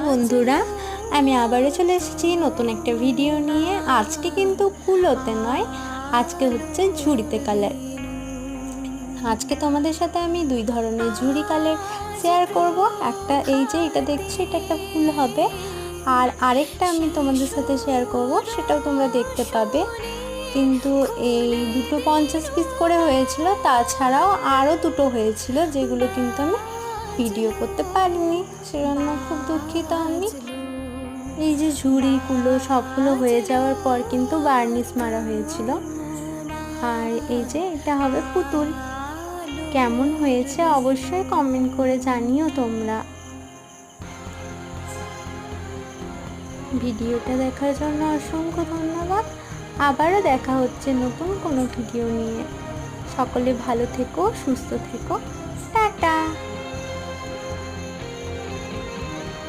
বন্ধুরা, আমি আবারও চলে এসেছি নতুন একটা ভিডিও নিয়ে। আজকে কিন্তু কুলোতে নয়, আজকে হচ্ছে ঝুড়িতে কালার। আজকে তোমাদের সাথে আমি দুই ধরনের ঝুড়ি কালার শেয়ার করব। একটা এই যে এটা দেখছো, এটা একটা ফুল হবে, আর আরেকটা আমি তোমাদের সাথে শেয়ার করব, সেটাও তোমরা দেখতে পাবে। কিন্তু এই দুটো 50 পিস করে হয়েছিল, তাছাড়াও আরও দুটো হয়েছিল যেগুলো কিন্তু আমি ভিডিও করতে পারিনি, সেজন্য খুব দুঃখিত আমি। এই যে ঝুড়িগুলো সবগুলো হয়ে যাওয়ার পর কিন্তু বার্নিশ মারা হয়েছিল। আর এই যে এটা হবে পুতুল। কেমন হয়েছে অবশ্যই কমেন্ট করে জানিও তোমরা। ভিডিওটা দেখার জন্য অসংখ্য ধন্যবাদ। আবারও দেখা হচ্ছে নতুন কোনো ভিডিও নিয়ে। সকলে ভালো থেকো, সুস্থ থেকো, টাটা।